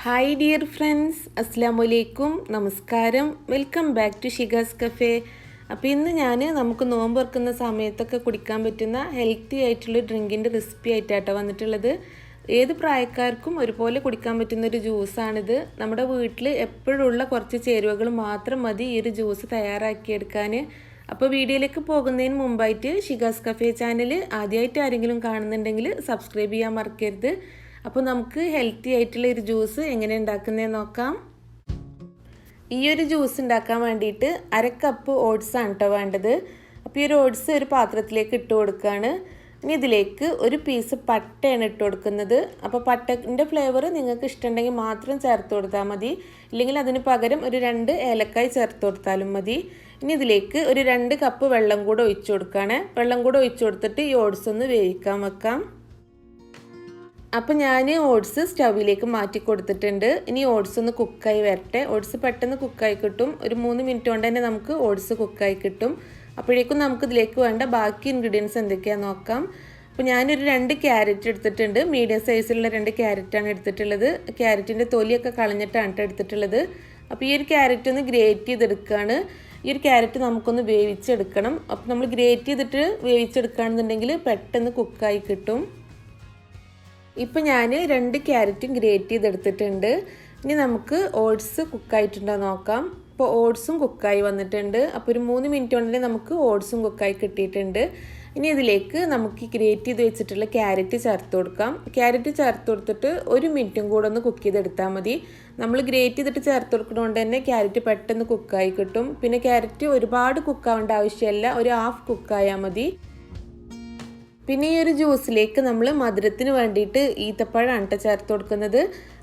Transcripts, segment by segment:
Hi dear friends, അസ്സലാമലൈക്കും, നമസ്കാരം. Welcome back to ഷികാസ്കഫേ. അപ്പോൾ ഇന്ന് നമുക്ക് നോമ്പ് തുറക്കുന്ന സമയത്തൊക്കെ കുടിക്കാൻ പറ്റുന്ന ഹെൽത്തി ആയിട്ടുള്ള ഡ്രിങ്കിൻ്റെ റെസിപ്പി ആയിട്ടാണ് വന്നിട്ടുള്ളത്. ഏത് പ്രായക്കാർക്കും ഒരുപോലെ കുടിക്കാൻ പറ്റുന്ന ഒരു ജ്യൂസാണിത്. നമ്മുടെ വീട്ടിൽ എപ്പോഴുള്ള കുറച്ച് ചേരുവകൾ മാത്രം മതി ഈ ഒരു ജ്യൂസ് തയ്യാറാക്കിയെടുക്കാൻ. അപ്പോൾ വീഡിയോയിലേക്ക് പോകുന്നതിന് മുമ്പായിട്ട് ഷികാസ്കഫേ ചാനൽ ആദ്യമായിട്ട് ആരെങ്കിലും കാണുന്നുണ്ടെങ്കിൽ സബ്സ്ക്രൈബ് ചെയ്യാൻ മറക്കരുത്. അപ്പോൾ നമുക്ക് ഹെൽത്തി ആയിട്ടുള്ള ഒരു ജ്യൂസ് എങ്ങനെ ഉണ്ടാക്കുന്നതെന്ന് നോക്കാം. ഈ ഒരു ജ്യൂസ് ഉണ്ടാക്കാൻ വേണ്ടിയിട്ട് 1/2 കപ്പ് ഓട്സാണ് കേട്ടോ വേണ്ടത്. അപ്പോൾ ഈ ഒരു ഓട്സ് ഒരു പാത്രത്തിലേക്ക് ഇട്ട് കൊടുക്കുകയാണ്. ഇനി ഇതിലേക്ക് ഒരു പീസ് പട്ടയാണ് ഇട്ട് കൊടുക്കുന്നത്. അപ്പോൾ പട്ടൻ്റെ ഫ്ലേവർ നിങ്ങൾക്ക് ഇഷ്ടമുണ്ടെങ്കിൽ മാത്രം ചേർത്ത് കൊടുത്താൽ മതി, ഇല്ലെങ്കിൽ അതിന് പകരം ഒരു 2 ഏലക്കായ് ചേർത്ത് കൊടുത്താലും മതി. ഇനി ഇതിലേക്ക് ഒരു 2 കപ്പ് വെള്ളം കൂടെ ഒഴിച്ചു കൊടുക്കുകയാണ്. വെള്ളം കൂടെ ഒഴിച്ചു കൊടുത്തിട്ട് ഈ ഓട്സ് ഒന്ന് വേവിക്കാൻ വെക്കാം. അപ്പോൾ ഞാൻ ഓട്സ് സ്റ്റൗവിലേക്ക് മാറ്റി കൊടുത്തിട്ടുണ്ട്. ഇനി ഓട്സ് ഒന്ന് കുക്കായി വരട്ടെ. ഓട്സ് പെട്ടെന്ന് കുക്കായി കിട്ടും. ഒരു 3 മിനിറ്റ് കൊണ്ട് തന്നെ നമുക്ക് ഓട്സ് കുക്കായി കിട്ടും. അപ്പോഴേക്കും നമുക്ക് ഇതിലേക്ക് വേണ്ട ബാക്കി ഇൻഗ്രീഡിയൻസ് എന്തൊക്കെയാണെന്ന് നോക്കാം. അപ്പോൾ ഞാനൊരു 2 ക്യാരറ്റ് എടുത്തിട്ടുണ്ട്. മീഡിയം സൈസിലുള്ള 2 ക്യാരറ്റാണ് എടുത്തിട്ടുള്ളത്. ക്യാരറ്റിൻ്റെ തൊലിയൊക്കെ കളഞ്ഞിട്ടാണ് എടുത്തിട്ടുള്ളത്. അപ്പോൾ ഈ ഒരു ക്യാരറ്റ് ഒന്ന് ഗ്രേറ്റ് ചെയ്തെടുക്കുകയാണ്. ഈ ഒരു ക്യാരറ്റ് നമുക്കൊന്ന് വേവിച്ചെടുക്കണം. അപ്പോൾ നമ്മൾ ഗ്രേറ്റ് ചെയ്തിട്ട് വേവിച്ചെടുക്കുകയാണെന്നുണ്ടെങ്കിൽ പെട്ടെന്ന് കുക്കായി കിട്ടും. ഇപ്പോൾ ഞാൻ 2 ക്യാരറ്റും ഗ്രേറ്റ് ചെയ്തെടുത്തിട്ടുണ്ട്. ഇനി നമുക്ക് ഓട്സ് കുക്കായിട്ടുണ്ടോ നോക്കാം. ഇപ്പോൾ ഓട്സും കുക്കായി വന്നിട്ടുണ്ട്. അപ്പോൾ ഒരു 3 മിനിറ്റ് കൊണ്ട് നമുക്ക് ഓട്സും കുക്കായി കിട്ടിയിട്ടുണ്ട്. ഇനി ഇതിലേക്ക് നമുക്ക് ഗ്രേറ്റ് ചെയ്ത് വെച്ചിട്ടുള്ള ക്യാരറ്റ് ചേർത്ത് കൊടുക്കാം. ക്യാരറ്റ് ചേർത്ത് കൊടുത്തിട്ട് 1 മിനിറ്റും കൂടെ ഒന്ന് കുക്ക് ചെയ്തെടുത്താൽ മതി. നമ്മൾ ഗ്രേറ്റ് ചെയ്തിട്ട് ചേർത്ത് കൊടുക്കുന്നതുകൊണ്ട് തന്നെ ക്യാരറ്റ് പെട്ടെന്ന് കുക്കായി കിട്ടും. പിന്നെ ക്യാരറ്റ് ഒരുപാട് കുക്കാവേണ്ട ആവശ്യമില്ല, ഒരു ഹാഫ് കുക്കായാൽ മതി. പിന്നെ ഈ ഒരു ജ്യൂസിലേക്ക് നമ്മൾ മധുരത്തിന് വേണ്ടിയിട്ട് ഈത്തപ്പഴമാണ് ചേർത്ത് കൊടുക്കുന്നത്.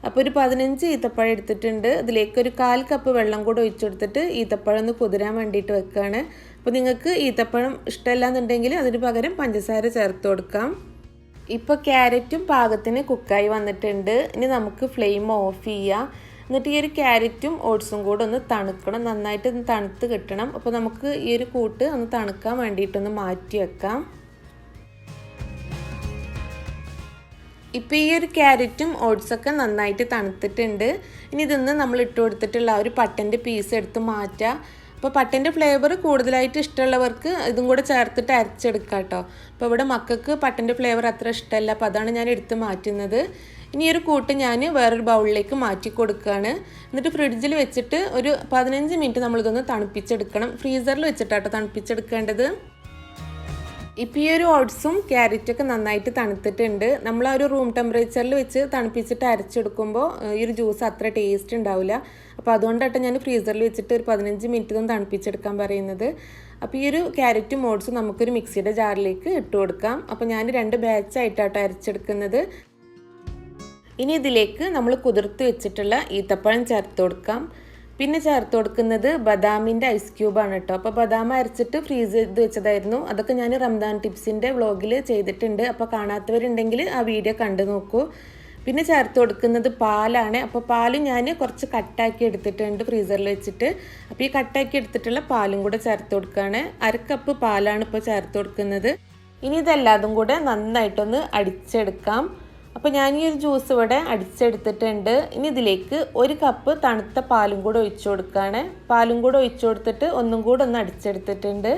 അപ്പോൾ ഒരു 15 ഈത്തപ്പഴം എടുത്തിട്ടുണ്ട്. അതിലേക്ക് ഒരു 1/4 കപ്പ് വെള്ളം കൂടെ ഒഴിച്ചു കൊടുത്തിട്ട് ഈത്തപ്പഴം ഒന്ന് കുതിരാൻ വേണ്ടിയിട്ട് വെക്കുകയാണ്. അപ്പോൾ നിങ്ങൾക്ക് ഈത്തപ്പഴം ഇഷ്ടമല്ല എന്നുണ്ടെങ്കിൽ അതിന് പകരം പഞ്ചസാര ചേർത്ത് കൊടുക്കാം. ഇപ്പോൾ ക്യാരറ്റും പാകത്തിന് കുക്കായി വന്നിട്ടുണ്ട്. ഇനി നമുക്ക് ഫ്ലെയിം ഓഫ് ചെയ്യാം. എന്നിട്ട് ഈ ഒരു ക്യാരറ്റും ഓട്സും കൂടെ ഒന്ന് തണുക്കണം, നന്നായിട്ട് ഒന്ന് തണുത്ത് കിട്ടണം. അപ്പോൾ നമുക്ക് ഈ ഒരു കൂട്ട് ഒന്ന് തണുക്കാൻ വേണ്ടിയിട്ടൊന്ന് മാറ്റി വെക്കാം. ഇപ്പോൾ ഈ ഒരു ക്യാരറ്റും ഓട്സൊക്കെ നന്നായിട്ട് തണുത്തിട്ടുണ്ട്. ഇനി ഇതൊന്ന് നമ്മൾ ഇട്ട് കൊടുത്തിട്ടുള്ള ആ ഒരു പട്ടൻ്റെ പീസ് എടുത്ത് മാറ്റുക. അപ്പോൾ പട്ടൻ്റെ ഫ്ലേവർ കൂടുതലായിട്ട് ഇഷ്ടമുള്ളവർക്ക് ഇതും കൂടെ ചേർത്തിട്ട് അരച്ചെടുക്കാം കേട്ടോ. അപ്പോൾ ഇവിടെ മക്കൾക്ക് പട്ടൻ്റെ ഫ്ലേവർ അത്ര ഇഷ്ടമല്ല, അപ്പോൾ അതാണ് ഞാൻ എടുത്ത് മാറ്റുന്നത്. ഇനി ഒരു കൂട്ട് ഞാൻ വേറൊരു ബൗളിലേക്ക് മാറ്റി കൊടുക്കുകയാണ്. എന്നിട്ട് ഫ്രിഡ്ജിൽ വെച്ചിട്ട് ഒരു 15 മിനിറ്റ് നമ്മളിതൊന്ന് തണുപ്പിച്ചെടുക്കണം. ഫ്രീസറിൽ വെച്ചിട്ടാട്ടോ തണുപ്പിച്ചെടുക്കേണ്ടത്. ഇപ്പോൾ ഈ ഒരു ഓട്സും ക്യാരറ്റൊക്കെ നന്നായിട്ട് തണുത്തിട്ടുണ്ട്. നമ്മൾ ആ ഒരു റൂം ടെമ്പറേച്ചറിൽ വെച്ച് തണുപ്പിച്ചിട്ട് അരച്ചെടുക്കുമ്പോൾ ഈ ഒരു ജ്യൂസ് അത്ര ടേസ്റ്റ് ഉണ്ടാവില്ല. അപ്പോൾ അതുകൊണ്ടാണ് ഞാൻ ഫ്രീസറിൽ വെച്ചിട്ട് ഒരു 15 മിനിറ്റ് ഒന്ന് തണുപ്പിച്ചെടുക്കാൻ പറയുന്നത്. അപ്പോൾ ഈ ഒരു ക്യാരറ്റും ഓട്സും നമുക്കൊരു മിക്സിയുടെ ജാറിലേക്ക് ഇട്ട് കൊടുക്കാം. അപ്പോൾ ഞാൻ 2 ബാച്ചായിട്ടാണ് അരച്ചെടുക്കുന്നത്. ഇനി ഇതിലേക്ക് നമ്മൾ കുതിർത്ത് വെച്ചിട്ടുള്ള ഈത്തപ്പഴം ചേർത്ത് കൊടുക്കാം. പിന്നെ ചേർത്ത് കൊടുക്കുന്നത് ബദാമിൻ്റെ ഐസ് ക്യൂബാണ് കേട്ടോ. അപ്പോൾ ബദാം അരച്ചിട്ട് ഫ്രീസ് ചെയ്ത് വെച്ചതായിരുന്നു. അതൊക്കെ ഞാൻ റമദാൻ ടിപ്സിൻ്റെ വ്ളോഗിൽ ചെയ്തിട്ടുണ്ട്. അപ്പോൾ കാണാത്തവരുണ്ടെങ്കിൽ ആ വീഡിയോ കണ്ടു നോക്കൂ. പിന്നെ ചേർത്ത് കൊടുക്കുന്നത് പാലാണ്. അപ്പോൾ പാലും ഞാൻ കുറച്ച് കട്ടാക്കി എടുത്തിട്ടുണ്ട് ഫ്രീസറിൽ വെച്ചിട്ട്. അപ്പോൾ ഈ കട്ടാക്കി എടുത്തിട്ടുള്ള പാലും കൂടെ ചേർത്ത് കൊടുക്കുകയാണ്. 1/2 കപ്പ് പാലാണ് ഇപ്പോൾ ചേർത്ത് കൊടുക്കുന്നത്. ഇനി ഇതെല്ലാതും കൂടെ നന്നായിട്ടൊന്ന് അടിച്ചെടുക്കാം. അപ്പോൾ ഞാൻ ഈ ഒരു ജ്യൂസ് ഇവിടെ അടിച്ചെടുത്തിട്ടുണ്ട്. ഇനി ഇതിലേക്ക് 1 കപ്പ് തണുത്ത പാലും കൂടെ ഒഴിച്ചു കൊടുക്കുകയാണ്. പാലും കൂടെ ഒഴിച്ചു കൊടുത്തിട്ട് ഒന്നും കൂടെ ഒന്ന് അടിച്ചെടുത്തിട്ടുണ്ട്.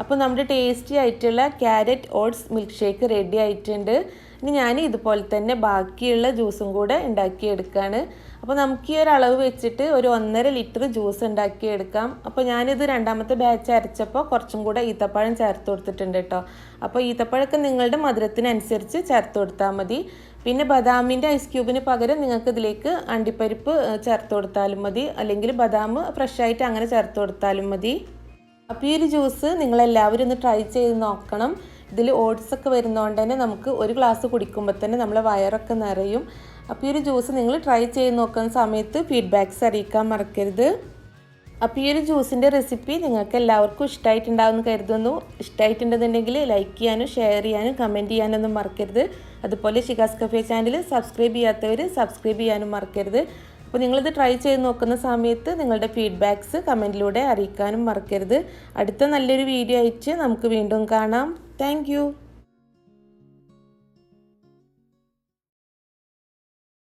അപ്പോൾ നമ്മുടെ ടേസ്റ്റി ആയിട്ടുള്ള carrot oats milk shake ready ആയിട്ടുണ്ട്. ഇനി ഞാൻ ഇതുപോലെ തന്നെ ബാക്കിയുള്ള ജ്യൂസും കൂടെ ഉണ്ടാക്കിയെടുക്കുകയാണ്. അപ്പോൾ നമുക്ക് ഈ ഒരു അളവ് വെച്ചിട്ട് ഒരു 1.5 ലിറ്റർ ജ്യൂസ് ഉണ്ടാക്കിയെടുക്കാം. അപ്പോൾ ഞാനിത് 2ാമത്തെ ബാച്ച് അരച്ചപ്പോൾ കുറച്ചും കൂടെ ഈത്തപ്പഴം ചേർത്ത് കൊടുത്തിട്ടുണ്ട് കേട്ടോ. അപ്പോൾ ഈത്തപ്പഴമൊക്കെ നിങ്ങളുടെ മധുരത്തിനനുസരിച്ച് ചേർത്ത് കൊടുത്താൽ മതി. പിന്നെ ബദാമിൻ്റെ ഐസ് ക്യൂബിന് പകരം നിങ്ങൾക്ക് ഇതിലേക്ക് അണ്ടിപ്പരിപ്പ് ചേർത്ത് കൊടുത്താലും മതി, അല്ലെങ്കിൽ ബദാം ഫ്രഷായിട്ട് അങ്ങനെ ചേർത്ത് കൊടുത്താലും മതി. അപ്പോൾ ഈ ഒരു ജ്യൂസ് നിങ്ങളെല്ലാവരും ഒന്ന് ട്രൈ ചെയ്ത് നോക്കണം. ഇതിൽ ഓട്സൊക്കെ വരുന്നതുകൊണ്ട് തന്നെ നമുക്ക് ഒരു ഗ്ലാസ് കുടിക്കുമ്പോൾ തന്നെ നമ്മളെ വയറൊക്കെ നിറയും. അപ്പോൾ ഈ ഒരു ജ്യൂസ് നിങ്ങൾ ട്രൈ ചെയ്ത് നോക്കുന്ന സമയത്ത് ഫീഡ്ബാക്ക്സ് അറിയിക്കാൻ മറക്കരുത്. അപ്പോൾ ഈ ഒരു ജ്യൂസിൻ്റെ റെസിപ്പി നിങ്ങൾക്ക് എല്ലാവർക്കും ഇഷ്ടമായിട്ടുണ്ടാവുമെന്ന് കരുതുന്നു. ഇഷ്ടമായിട്ടുണ്ടെന്നുണ്ടെങ്കിൽ ലൈക്ക് ചെയ്യാനും ഷെയർ ചെയ്യാനും കമൻറ്റ് ചെയ്യാനൊന്നും മറക്കരുത്. അതുപോലെ ഷികാസ്കഫേ ചാനൽ സബ്സ്ക്രൈബ് ചെയ്യാത്തവർ സബ്സ്ക്രൈബ് ചെയ്യാനും മറക്കരുത്. അപ്പോൾ നിങ്ങളിത് ട്രൈ ചെയ്ത് നോക്കുന്ന സമയത്ത് നിങ്ങളുടെ ഫീഡ്ബാക്ക്സ് കമൻറ്റിലൂടെ അറിയിക്കാനും മറക്കരുത്. അടുത്ത നല്ലൊരു വീഡിയോ ആയിട്ട് നമുക്ക് വീണ്ടും കാണാം. താങ്ക്